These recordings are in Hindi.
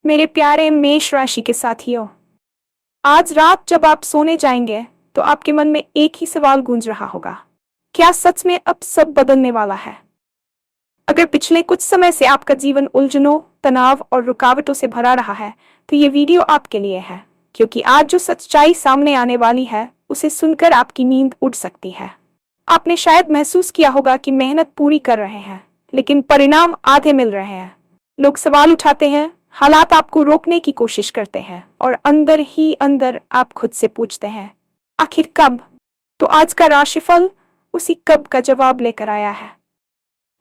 मेरे प्यारे मेष राशि के साथियों, आज रात जब आप सोने जाएंगे तो आपके मन में एक ही सवाल गूंज रहा होगा। क्या सच में अब सब बदलने वाला है? अगर पिछले कुछ समय से आपका जीवन उलझनों, तनाव और रुकावटों से भरा रहा है, तो ये वीडियो आपके लिए है, क्योंकि आज जो सच्चाई सामने आने वाली है, उसे सुनकर आपकी नींद उड़ सकती है। आपने शायद महसूस किया होगा कि मेहनत पूरी कर रहे हैं, लेकिन परिणाम आधे मिल रहे हैं। लोग सवाल उठाते हैं, हालात आपको रोकने की कोशिश करते हैं, और अंदर ही अंदर आप खुद से पूछते हैं, आखिर कब? तो आज का राशिफल उसी कब का जवाब लेकर आया है।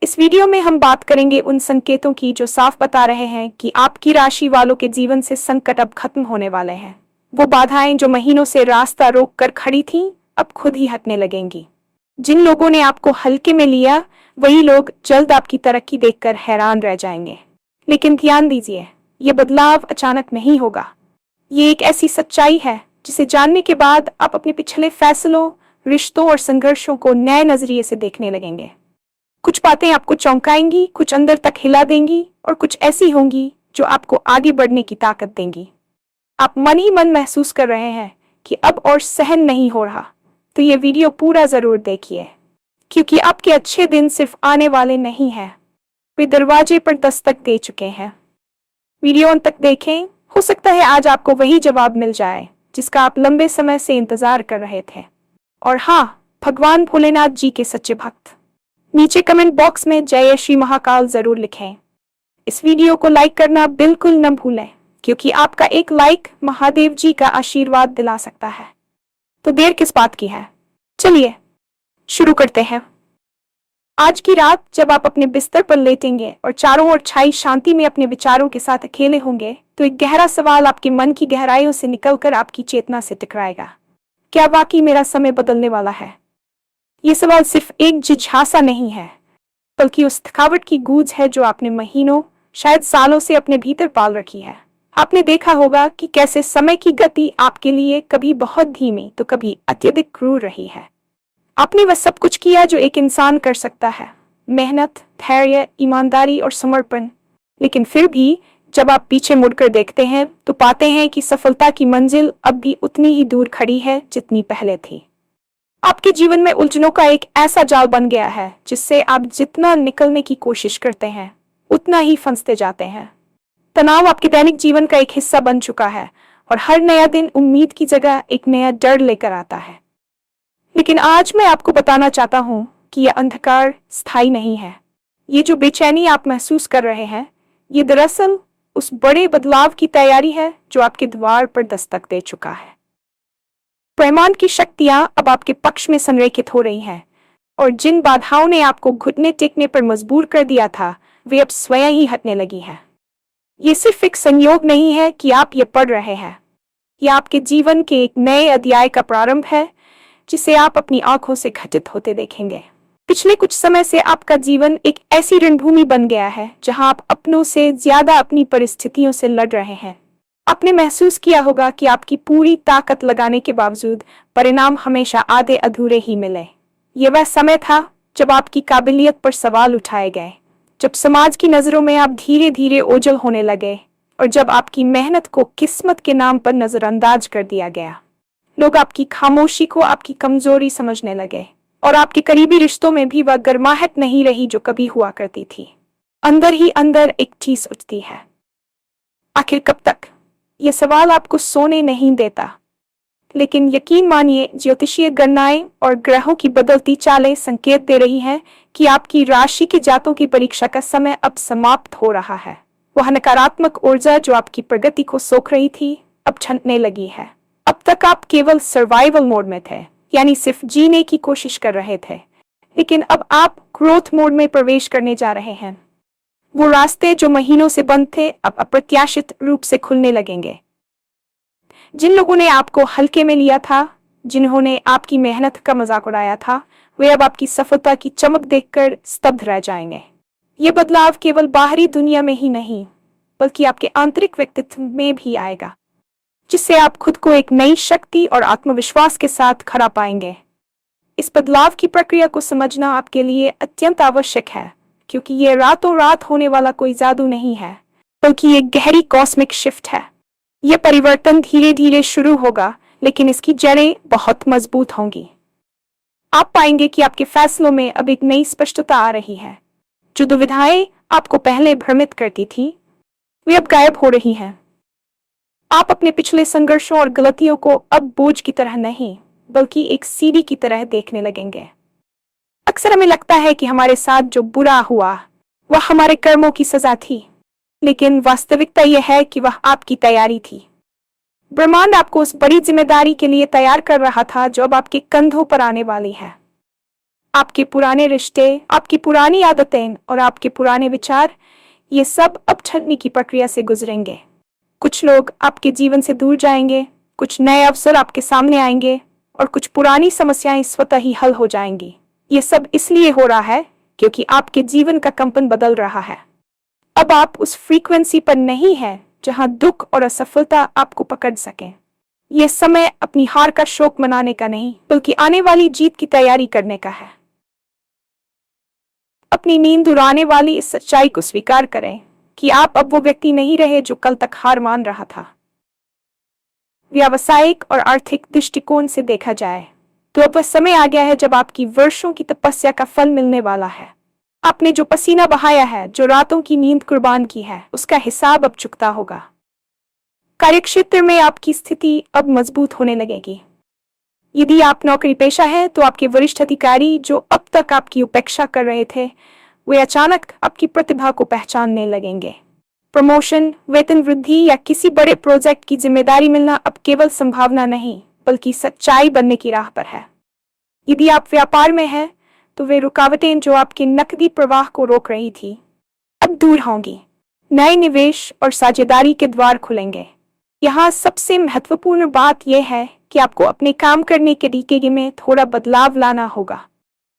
इस वीडियो में हम बात करेंगे उन संकेतों की जो साफ बता रहे हैं कि आपकी राशि वालों के जीवन से संकट अब खत्म होने वाले हैं। वो बाधाएं जो महीनों से रास्ता रोक कर खड़ी थीं, अब खुद ही हटने लगेंगी। जिन लोगों ने आपको हल्के में लिया, वही लोग जल्द आपकी तरक्की देखकर हैरान रह जाएंगे। लेकिन ध्यान दीजिए, ये बदलाव अचानक नहीं होगा। ये एक ऐसी सच्चाई है जिसे जानने के बाद आप अपने पिछले फैसलों, रिश्तों और संघर्षों को नए नजरिए से देखने लगेंगे। कुछ बातें आपको चौंकाएंगी, कुछ अंदर तक हिला देंगी, और कुछ ऐसी होंगी जो आपको आगे बढ़ने की ताकत देंगी। आप मन ही मन महसूस कर रहे हैं कि अब और सहन नहीं हो रहा, तो ये वीडियो पूरा जरूर देखिए, क्योंकि आपके अच्छे दिन सिर्फ आने वाले नहीं हैं, वे दरवाजे पर दस्तक दे चुके हैं। वीडियो अंत तक देखें, हो सकता है आज आपको वही जवाब मिल जाए जिसका आप लंबे समय से इंतजार कर रहे थे। और हाँ, भगवान भोलेनाथ जी के सच्चे भक्त नीचे कमेंट बॉक्स में जय श्री महाकाल जरूर लिखें। इस वीडियो को लाइक करना बिल्कुल न भूलें, क्योंकि आपका एक लाइक महादेव जी का आशीर्वाद दिला सकता है। तो देर किस बात की है, चलिए शुरू करते हैं। आज की रात जब आप अपने बिस्तर पर लेटेंगे और चारों ओर छाई शांति में अपने विचारों के साथ अकेले होंगे, तो एक गहरा सवाल आपके मन की गहराइयों से निकलकर आपकी चेतना से टकराएगा। क्या वाकई मेरा समय बदलने वाला है? ये सवाल सिर्फ एक जिज्ञासा नहीं है, बल्कि उस थकावट की गूंज है जो आपने महीनों, शायद सालों से अपने भीतर पाल रखी है। आपने देखा होगा कि कैसे समय की गति आपके लिए कभी बहुत धीमी तो कभी अत्यधिक क्रूर रही है। आपने वह सब कुछ किया जो एक इंसान कर सकता है, मेहनत, धैर्य, ईमानदारी और समर्पण। लेकिन फिर भी जब आप पीछे मुड़कर देखते हैं तो पाते हैं कि सफलता की मंजिल अब भी उतनी ही दूर खड़ी है जितनी पहले थी। आपके जीवन में उलझनों का एक ऐसा जाल बन गया है जिससे आप जितना निकलने की कोशिश करते हैं, उतना ही फंसते जाते हैं। तनाव आपके दैनिक जीवन का एक हिस्सा बन चुका है, और हर नया दिन उम्मीद की जगह एक नया डर लेकर आता है। लेकिन आज मैं आपको बताना चाहता हूं कि यह अंधकार स्थायी नहीं है। ये जो बेचैनी आप महसूस कर रहे हैं, ये दरअसल उस बड़े बदलाव की तैयारी है जो आपके द्वार पर दस्तक दे चुका है। ब्रह्मांड की शक्तियां अब आपके पक्ष में संरेखित हो रही हैं, और जिन बाधाओं ने आपको घुटने टेकने पर मजबूर कर दिया था, वे अब स्वयं ही हटने लगी हैं। ये सिर्फ एक संयोग नहीं है कि आप ये पढ़ रहे हैं, यह आपके जीवन के एक नए अध्याय का प्रारंभ है जिसे आप अपनी आंखों से घटित होते देखेंगे। पिछले कुछ समय से आपका जीवन एक ऐसी रणभूमि बन गया है जहां आप अपनों से ज्यादा अपनी परिस्थितियों से लड़ रहे हैं। आपने महसूस किया होगा कि आपकी पूरी ताकत लगाने के बावजूद परिणाम हमेशा आधे अधूरे ही मिले। ये वह समय था जब आपकी काबिलियत पर सवाल उठाए गए, जब समाज की नजरों में आप धीरे धीरे ओझल होने लगे, और जब आपकी मेहनत को किस्मत के नाम पर नजरअंदाज कर दिया गया। लोग आपकी खामोशी को आपकी कमजोरी समझने लगे, और आपके करीबी रिश्तों में भी वह गर्माहट नहीं रही जो कभी हुआ करती थी। अंदर ही अंदर एक चीज उठती है, आखिर कब तक? यह सवाल आपको सोने नहीं देता। लेकिन यकीन मानिए, ज्योतिषीय गणनाएं और ग्रहों की बदलती चालें संकेत दे रही हैं कि आपकी राशि के जातों की परीक्षा का समय अब समाप्त हो रहा है। वह नकारात्मक ऊर्जा जो आपकी प्रगति को सोख रही थी, अब छंटने लगी है। अब तक आप केवल सर्वाइवल मोड में थे, यानी सिर्फ जीने की कोशिश कर रहे थे, लेकिन अब आप ग्रोथ मोड में प्रवेश करने जा रहे हैं। वो रास्ते जो महीनों से बंद थे, अब अप्रत्याशित रूप से खुलने लगेंगे। जिन लोगों ने आपको हल्के में लिया था, जिन्होंने आपकी मेहनत का मजाक उड़ाया था, वे अब आपकी सफलता की चमक देखकर स्तब्ध रह जाएंगे। ये बदलाव केवल बाहरी दुनिया में ही नहीं, बल्कि आपके आंतरिक व्यक्तित्व में भी आएगा, जिससे आप खुद को एक नई शक्ति और आत्मविश्वास के साथ खड़ा पाएंगे। इस बदलाव की प्रक्रिया को समझना आपके लिए अत्यंत आवश्यक है, क्योंकि ये रातों रात होने वाला कोई जादू नहीं है। बल्कि एक गहरी कॉस्मिक शिफ्ट है। यह परिवर्तन धीरे धीरे शुरू होगा, लेकिन इसकी जड़ें बहुत मजबूत होंगी। आप पाएंगे कि आपके फैसलों में अब एक नई स्पष्टता आ रही है। जो दुविधाएं आपको पहले भ्रमित करती थी, वे अब गायब हो रही हैं। आप अपने पिछले संघर्षों और गलतियों को अब बोझ की तरह नहीं, बल्कि एक सीढ़ी की तरह देखने लगेंगे। अक्सर हमें लगता है कि हमारे साथ जो बुरा हुआ वह हमारे कर्मों की सजा थी, लेकिन वास्तविकता यह है कि वह आपकी तैयारी थी। ब्रह्मांड आपको उस बड़ी जिम्मेदारी के लिए तैयार कर रहा था जो अब आपके कंधों पर आने वाली है। आपके पुराने रिश्ते, आपकी पुरानी आदतें और आपके पुराने विचार, ये सब अब छंटनी की प्रक्रिया से गुजरेंगे। कुछ लोग आपके जीवन से दूर जाएंगे, कुछ नए अवसर आपके सामने आएंगे और कुछ पुरानी समस्याएं स्वतः ही हल हो जाएंगी। ये सब इसलिए हो रहा है क्योंकि आपके जीवन का कंपन बदल रहा है। अब आप उस फ्रीक्वेंसी पर नहीं हैं जहां दुख और असफलता आपको पकड़ सकें। यह समय अपनी हार का शोक मनाने का नहीं, बल्कि आने वाली जीत की तैयारी करने का है। अपनी नींद उड़ाने वाली इस सच्चाई को स्वीकार करें कि आप अब वो व्यक्ति नहीं रहे जो कल तक हार मान रहा था। व्यावसायिक और आर्थिक दृष्टिकोण से देखा जाए तो अब वह समय आ गया है जब आपकी वर्षों की तपस्या का फल मिलने वाला है। आपने जो पसीना बहाया है, जो रातों की नींद कुर्बान की है, उसका हिसाब अब चुकता होगा। कार्यक्षेत्र में आपकी स्थिति अब मजबूत होने लगेगी। यदि आप नौकरी पेशा हैं तो आपके वरिष्ठ अधिकारी जो अब तक आपकी उपेक्षा कर रहे थे, वे अचानक आपकी प्रतिभा को पहचानने लगेंगे। प्रमोशन, वेतन वृद्धि या किसी बड़े प्रोजेक्ट की जिम्मेदारी मिलना अब केवल संभावना नहीं, बल्कि सच्चाई बनने की राह पर है। यदि आप व्यापार में हैं तो वे रुकावटें जो आपके नकदी प्रवाह को रोक रही थी, अब दूर होंगी। नए निवेश और साझेदारी के द्वार खुलेंगे। यहाँ सबसे महत्वपूर्ण बात यह है कि आपको अपने काम करने के तरीके में थोड़ा बदलाव लाना होगा।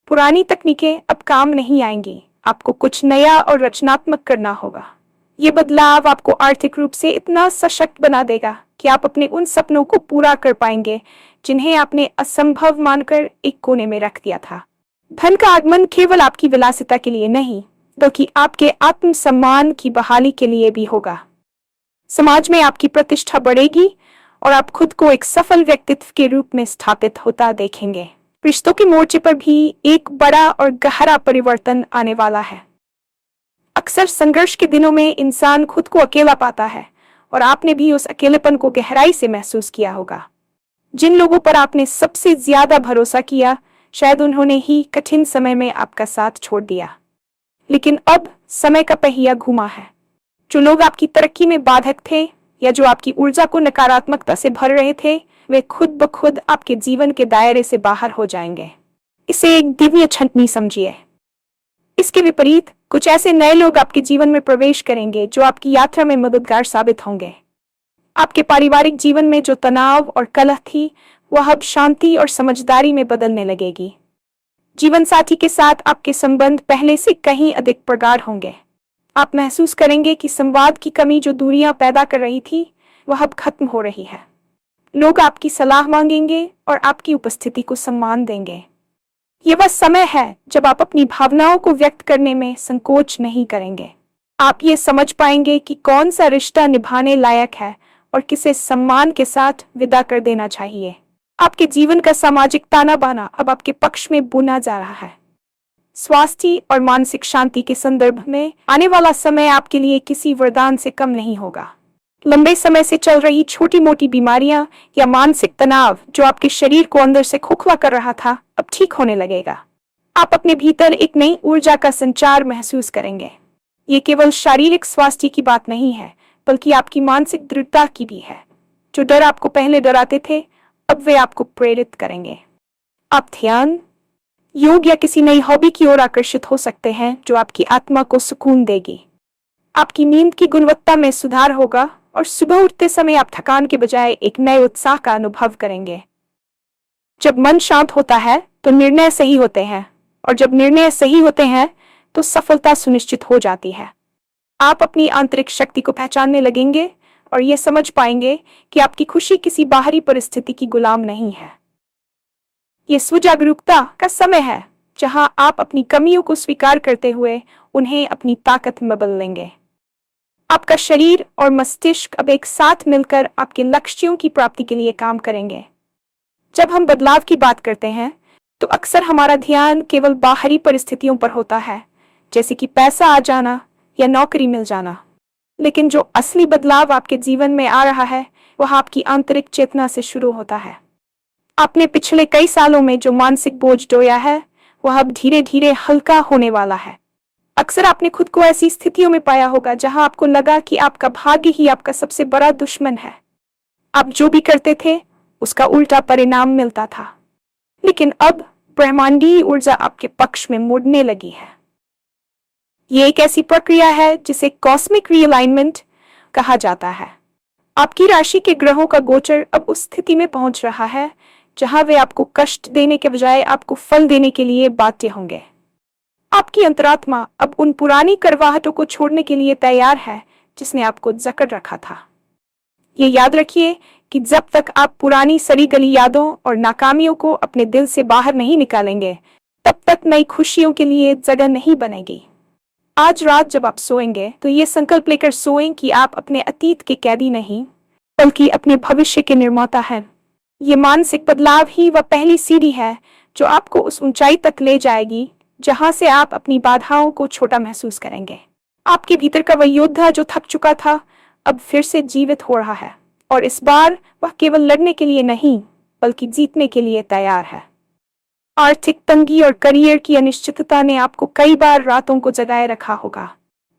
पुरानी तकनीकें अब काम नहीं आएंगी, आपको कुछ नया और रचनात्मक करना होगा। ये बदलाव आपको आर्थिक रूप से इतना सशक्त बना देगा कि आप अपने उन सपनों को पूरा कर पाएंगे जिन्हें आपने असंभव मानकर एक कोने में रख दिया था। धन का आगमन केवल आपकी विलासिता के लिए नहीं, बल्कि आपके आत्मसम्मान की बहाली के लिए भी होगा। समाज में आपकी प्रतिष्ठा बढ़ेगी और आप खुद को एक सफल व्यक्तित्व के रूप में स्थापित होता देखेंगे। रिश्तों के मोर्चे पर भी एक बड़ा और गहरा परिवर्तन आने वाला है। अक्सर संघर्ष के दिनों में इंसान खुद को अकेला पाता है, और आपने भी उस अकेलेपन को गहराई से महसूस किया होगा। जिन लोगों पर आपने सबसे ज्यादा भरोसा किया, शायद उन्होंने ही कठिन समय में आपका साथ छोड़ दिया। लेकिन अब समय का पहिया घुमा है। जो लोग आपकी तरक्की में बाधक थे या जो आपकी ऊर्जा को नकारात्मकता से भर रहे थे, वे खुद ब खुद आपके जीवन के दायरे से बाहर हो जाएंगे। इसे एक दिव्य छंटनी समझिए। इसके विपरीत कुछ ऐसे नए लोग आपके जीवन में प्रवेश करेंगे जो आपकी यात्रा में मददगार साबित होंगे। आपके पारिवारिक जीवन में जो तनाव और कलह थी, वह अब शांति और समझदारी में बदलने लगेगी। जीवन साथी के साथ आपके संबंध पहले से कहीं अधिक प्रगाढ़ होंगे। आप महसूस करेंगे कि संवाद की कमी जो दूरियां पैदा कर रही थी, वह अब खत्म हो रही है। लोग आपकी सलाह मांगेंगे और आपकी उपस्थिति को सम्मान देंगे। यह वह समय है जब आप अपनी भावनाओं को व्यक्त करने में संकोच नहीं करेंगे। आप ये समझ पाएंगे कि कौन सा रिश्ता निभाने लायक है और किसे सम्मान के साथ विदा कर देना चाहिए। आपके जीवन का सामाजिक ताना बाना अब आपके पक्ष में बुना जा रहा है। स्वास्थ्य और मानसिक शांति के संदर्भ में आने वाला समय आपके लिए किसी वरदान से कम नहीं होगा। लंबे समय से चल रही छोटी मोटी बीमारियां या मानसिक तनाव जो आपके शरीर को अंदर से खोखला कर रहा था, अब ठीक होने लगेगा। आप अपने भीतर एक नई ऊर्जा का संचार महसूस करेंगे। ये केवल शारीरिक स्वास्थ्य की बात नहीं है, बल्कि आपकी मानसिक दृढ़ता की भी है। जो डर आपको पहले डराते थे, अब वे आपको प्रेरित करेंगे। आप ध्यान, योग या किसी नई हॉबी की ओर आकर्षित हो सकते हैं जो आपकी आत्मा को सुकून देगी। आपकी नींद की गुणवत्ता में सुधार होगा और सुबह उठते समय आप थकान के बजाय एक नए उत्साह का अनुभव करेंगे। जब मन शांत होता है तो निर्णय सही होते हैं, और जब निर्णय सही होते हैं तो सफलता सुनिश्चित हो जाती है। आप अपनी आंतरिक शक्ति को पहचानने लगेंगे और यह समझ पाएंगे कि आपकी खुशी किसी बाहरी परिस्थिति की गुलाम नहीं है। ये स्वजागरूकता का समय है जहां आप अपनी कमियों को स्वीकार करते हुए उन्हें अपनी ताकत में बदल लेंगे। आपका शरीर और मस्तिष्क अब एक साथ मिलकर आपके लक्ष्यों की प्राप्ति के लिए काम करेंगे। जब हम बदलाव की बात करते हैं तो अक्सर हमारा ध्यान केवल बाहरी परिस्थितियों पर होता है, जैसे कि पैसा आ जाना या नौकरी मिल जाना। लेकिन जो असली बदलाव आपके जीवन में आ रहा है वह आपकी आंतरिक चेतना से शुरू होता है। आपने पिछले कई सालों में जो मानसिक बोझ ढोया है वह अब धीरे धीरे हल्का होने वाला है। अक्सर आपने खुद को ऐसी स्थितियों में पाया होगा जहां आपको लगा कि आपका भाग्य ही आपका सबसे बड़ा दुश्मन है। आप जो भी करते थे उसका उल्टा परिणाम मिलता था। लेकिन अब ब्रह्मांडीय ऊर्जा आपके पक्ष में मुड़ने लगी है। ये एक ऐसी प्रक्रिया है जिसे कॉस्मिक रीअलाइनमेंट कहा जाता है। आपकी राशि के ग्रहों का गोचर अब उस स्थिति में पहुंच रहा है जहां वे आपको कष्ट देने के बजाय आपको फल देने के लिए बाध्य होंगे। आपकी अंतरात्मा अब उन पुरानी करवाहटों को छोड़ने के लिए तैयार है जिसने आपको जकड़ रखा था। ये याद रखिए कि जब तक आप पुरानी सड़ी गली यादों और नाकामियों को अपने दिल से बाहर नहीं निकालेंगे तब तक नई खुशियों के लिए जगह नहीं बनेगी। आज रात जब आप सोएंगे तो ये संकल्प लेकर सोएं कि आप अपने अतीत के कैदी नहीं बल्कि अपने भविष्य के निर्माता हैं। ये मानसिक बदलाव ही वह पहली सीढ़ी है जो आपको उस ऊंचाई तक ले जाएगी जहां से आप अपनी बाधाओं को छोटा महसूस करेंगे। आपके भीतर का वह योद्धा जो थक चुका था अब फिर से जीवित हो रहा है और इस बार वह केवल लड़ने के लिए नहीं बल्कि जीतने के लिए तैयार है। आर्थिक तंगी और करियर की अनिश्चितता ने आपको कई बार रातों को जगाए रखा होगा।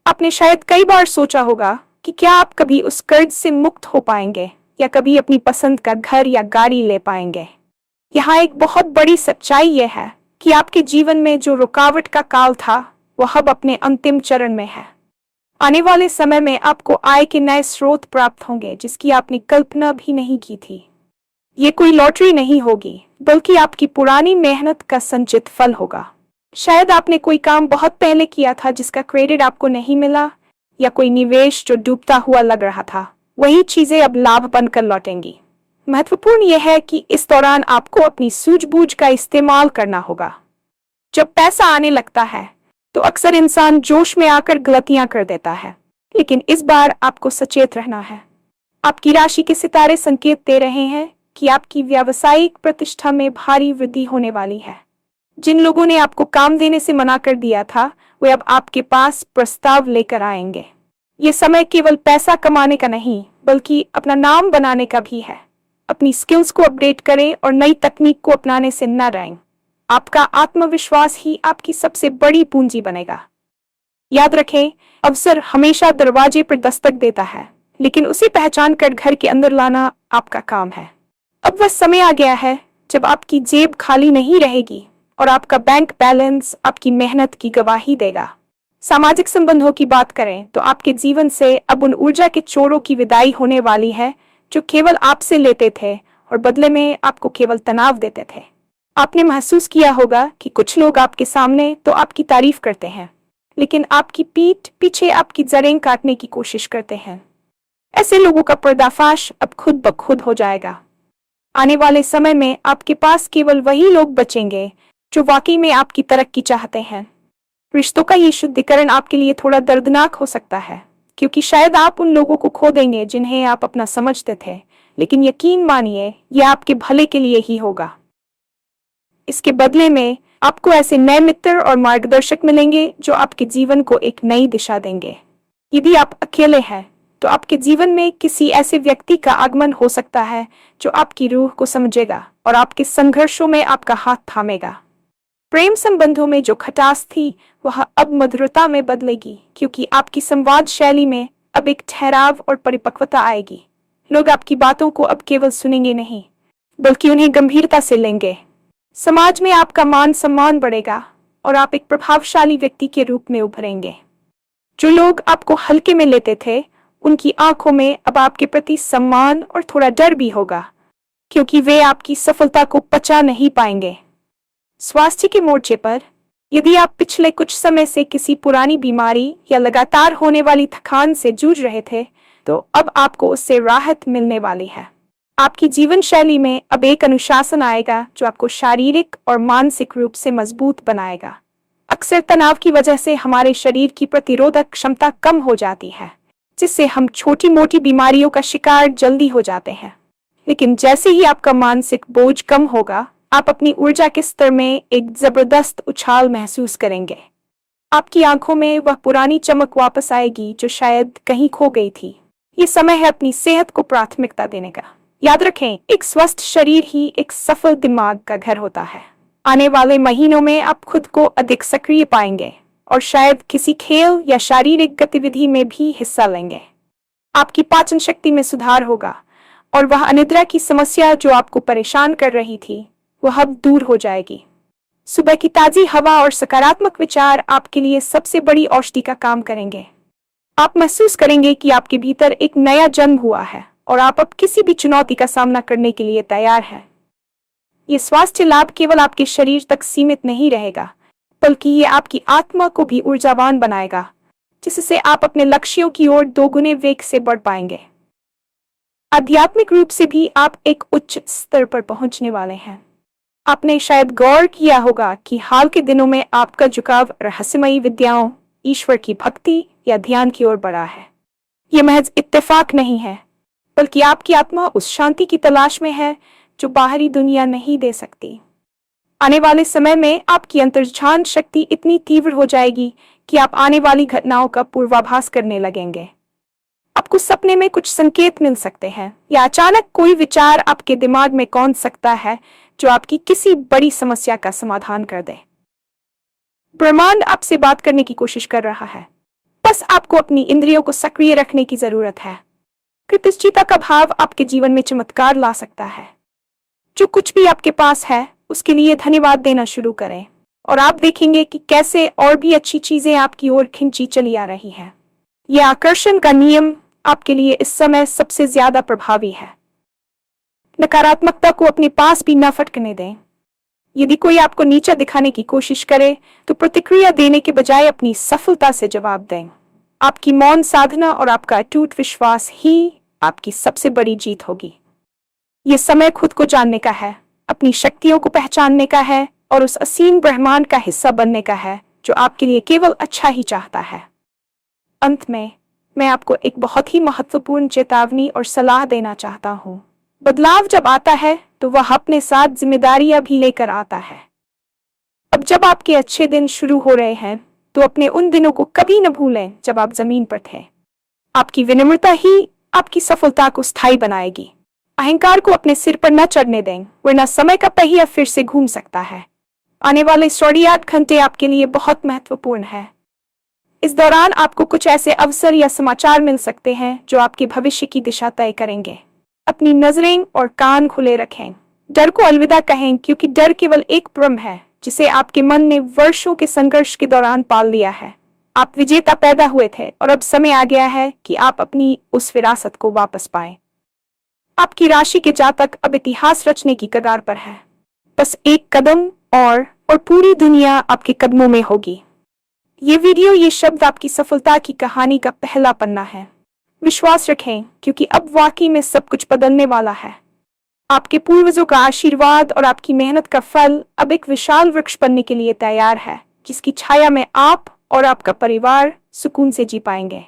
आपने शायद कई बार सोचा होगा कि क्या आप कभी उस कर्ज से मुक्त हो पाएंगे या कभी अपनी पसंद का घर या गाड़ी ले पाएंगे। यहाँ एक बहुत बड़ी सच्चाई यह है कि आपके जीवन में जो रुकावट का काल था वह अब अपने अंतिम चरण में है। आने वाले समय में आपको आय के नए स्रोत प्राप्त होंगे जिसकी आपने कल्पना भी नहीं की थी। ये कोई लॉटरी नहीं होगी बल्कि आपकी पुरानी मेहनत का संचित फल होगा। शायद आपने कोई काम बहुत पहले किया था जिसका क्रेडिट आपको नहीं मिला या कोई निवेश जो डूबता हुआ लग रहा था। वही चीजें अब लाभ बनकर लौटेंगी। महत्वपूर्ण यह है कि इस दौरान आपको अपनी सूझबूझ का इस्तेमाल करना होगा। जब पैसा आने लगता है तो अक्सर इंसान जोश में आकर गलतियां कर देता है, लेकिन इस बार आपको सचेत रहना है। आपकी राशि के सितारे संकेत दे रहे हैं कि आपकी व्यावसायिक प्रतिष्ठा में भारी वृद्धि होने वाली है। जिन लोगों ने आपको काम देने से मना कर दिया था वे अब आपके पास प्रस्ताव लेकर आएंगे। ये समय केवल पैसा कमाने का नहीं बल्कि अपना नाम बनाने का भी है। अपनी स्किल्स को अपडेट करें और नई तकनीक को अपनाने से न डरें। आपका आत्मविश्वास ही आपकी सबसे बड़ी पूंजी बनेगा। याद रखें, अवसर हमेशा दरवाजे पर दस्तक देता है, लेकिन उसे पहचान कर घर के अंदर लाना आपका काम है। अब वह समय आ गया है जब आपकी जेब खाली नहीं रहेगी और आपका बैंक बैलेंस आपकी मेहनत की गवाही देगा। सामाजिक संबंधों की बात करें तो आपके जीवन से अब उन ऊर्जा के चोरों की विदाई होने वाली है जो केवल आपसे लेते थे और बदले में आपको केवल तनाव देते थे। आपने महसूस किया होगा कि कुछ लोग आपके सामने तो आपकी तारीफ करते हैं, लेकिन आपकी पीठ पीछे आपकी जड़ें काटने की कोशिश करते हैं। ऐसे लोगों का पर्दाफाश अब खुद ब खुद हो जाएगा। आने वाले समय में आपके पास केवल वही लोग बचेंगे जो वाकई में आपकी तरक्की चाहते हैं। रिश्तों का ये शुद्धिकरण आपके लिए थोड़ा दर्दनाक हो सकता है, क्योंकि शायद आप उन लोगों को खो देंगे जिन्हें आप अपना समझते थे, लेकिन यकीन मानिए यह आपके भले के लिए ही होगा। इसके बदले में आपको ऐसे नए मित्र और मार्गदर्शक मिलेंगे जो आपके जीवन को एक नई दिशा देंगे। यदि आप अकेले हैं तो आपके जीवन में किसी ऐसे व्यक्ति का आगमन हो सकता है जो आपकी रूह को समझेगा और आपके संघर्षों में आपका हाथ थामेगा। प्रेम संबंधों में जो खटास थी वह अब मधुरता में बदलेगी, क्योंकि आपकी संवाद शैली में अब एक ठहराव और परिपक्वता आएगी। लोग आपकी बातों को अब केवल सुनेंगे नहीं बल्कि उन्हें गंभीरता से लेंगे। समाज में आपका मान सम्मान बढ़ेगा और आप एक प्रभावशाली व्यक्ति के रूप में उभरेंगे। जो लोग आपको हल्के में लेते थे उनकी आंखों में अब आपके प्रति सम्मान और थोड़ा डर भी होगा, क्योंकि वे आपकी सफलता को पचा नहीं पाएंगे। स्वास्थ्य के मोर्चे पर यदि आप पिछले कुछ समय से किसी पुरानी बीमारी या लगातार होने वाली थकान से जूझ रहे थे तो अब आपको उससे राहत मिलने वाली है। आपकी जीवन शैली में अब एक अनुशासन आएगा जो आपको शारीरिक और मानसिक रूप से मजबूत बनाएगा। अक्सर तनाव की वजह से हमारे शरीर की प्रतिरोधक क्षमता कम हो जाती है, जिससे हम छोटी मोटी बीमारियों का शिकार जल्दी हो जाते हैं। लेकिन जैसे ही आपका मानसिक बोझ कम होगा, आप अपनी ऊर्जा के स्तर में एक जबरदस्त उछाल महसूस करेंगे। आपकी आंखों में वह पुरानी चमक वापस आएगी जो शायद कहीं खो गई थी। ये समय है अपनी सेहत को प्राथमिकता देने का। याद रखें, एक स्वस्थ शरीर ही एक सफल दिमाग का घर होता है। आने वाले महीनों में आप खुद को अधिक सक्रिय पाएंगे और शायद किसी खेल या शारीरिक गतिविधि में भी हिस्सा लेंगे। आपकी पाचन शक्ति में सुधार होगा और वह अनिद्रा की समस्या जो आपको परेशान कर रही थी, वह अब दूर हो जाएगी। सुबह की ताजी हवा और सकारात्मक विचार आपके लिए सबसे बड़ी औषधि का काम करेंगे। आप महसूस करेंगे कि आपके भीतर एक नया जन्म हुआ है और आप अब किसी भी चुनौती का सामना करने के लिए तैयार हैं। ये स्वास्थ्य लाभ केवल आपके शरीर तक सीमित नहीं रहेगा, बल्कि ये आपकी आत्मा को भी ऊर्जावान बनाएगा, जिससे आप अपने लक्ष्यों की ओर दोगुने वेग से बढ़ पाएंगे। आध्यात्मिक रूप से भी आप एक उच्च स्तर पर पहुंचने वाले हैं। आपने शायद गौर किया होगा कि हाल के दिनों में आपका झुकाव रहस्यमयी विद्याओं, ईश्वर की भक्ति या ध्यान की ओर बढ़ा है। यह महज इत्तेफाक नहीं है, बल्कि आपकी आत्मा उस शांति की तलाश में है जो बाहरी दुनिया नहीं दे सकती। आने वाले समय में आपकी अंतर्ज्ञान शक्ति इतनी तीव्र हो जाएगी कि आप आने वाली घटनाओं का पूर्वाभास करने लगेंगे। आपको सपने में कुछ संकेत मिल सकते हैं या अचानक कोई विचार आपके दिमाग में कौंध सकता है जो आपकी किसी बड़ी समस्या का समाधान कर दे। ब्रह्मांड आपसे बात करने की कोशिश कर रहा है, बस आपको अपनी इंद्रियों को सक्रिय रखने की जरूरत है। कृतज्ञता का भाव आपके जीवन में चमत्कार ला सकता है। जो कुछ भी आपके पास है उसके लिए धन्यवाद देना शुरू करें और आप देखेंगे कि कैसे और भी अच्छी चीजें आपकी ओर खिंची चली आ रही हैं। यह आकर्षण का नियम आपके लिए इस समय सबसे ज्यादा प्रभावी है। नकारात्मकता को अपने पास भी न फटकने दें। यदि कोई आपको नीचा दिखाने की कोशिश करे तो प्रतिक्रिया देने के बजाय अपनी सफलता से जवाब दें। आपकी मौन साधना और आपका अटूट विश्वास ही आपकी सबसे बड़ी जीत होगी। यह समय खुद को जानने का है, अपनी शक्तियों को पहचानने का है और उस असीम ब्रह्मांड का हिस्सा बनने का है जो आपके लिए केवल अच्छा ही चाहता है। अंत में मैं आपको एक बहुत ही महत्वपूर्ण चेतावनी और सलाह देना चाहता हूँ। बदलाव जब आता है तो वह अपने साथ जिम्मेदारियां भी लेकर आता है। अब जब आपके अच्छे दिन शुरू हो रहे हैं तो अपने उन दिनों को कभी न भूलें जब आप जमीन पर थे। आपकी विनम्रता ही आपकी सफलता को स्थायी बनाएगी। अहंकार को अपने सिर पर न चढ़ने दें, वरना समय का पहिया फिर से घूम सकता है। आने वाले 48 घंटे आपके लिए बहुत महत्वपूर्ण है। इस दौरान आपको कुछ ऐसे अवसर या समाचार मिल सकते हैं जो आपके भविष्य की दिशा तय करेंगे। अपनी नजरें और कान खुले रखें। डर को अलविदा कहें, क्योंकि डर केवल एक भ्रम है जिसे आपके मन ने वर्षों के संघर्ष के दौरान पाल लिया है। आप विजेता पैदा हुए थे और अब समय आ गया है कि आप अपनी उस विरासत को वापस पाएं। आपकी राशि के जातक अब इतिहास रचने की कगार पर है। बस एक कदम और पूरी दुनिया आपके कदमों में होगी। ये वीडियो, ये शब्द आपकी सफलता की कहानी का पहला पन्ना है। विश्वास रखें, क्योंकि अब वाकई में सब कुछ बदलने वाला है। आपके पूर्वजों का आशीर्वाद और आपकी मेहनत का फल अब एक विशाल वृक्ष बनने के लिए तैयार है, जिसकी छाया में आप और आपका परिवार सुकून से जी पाएंगे।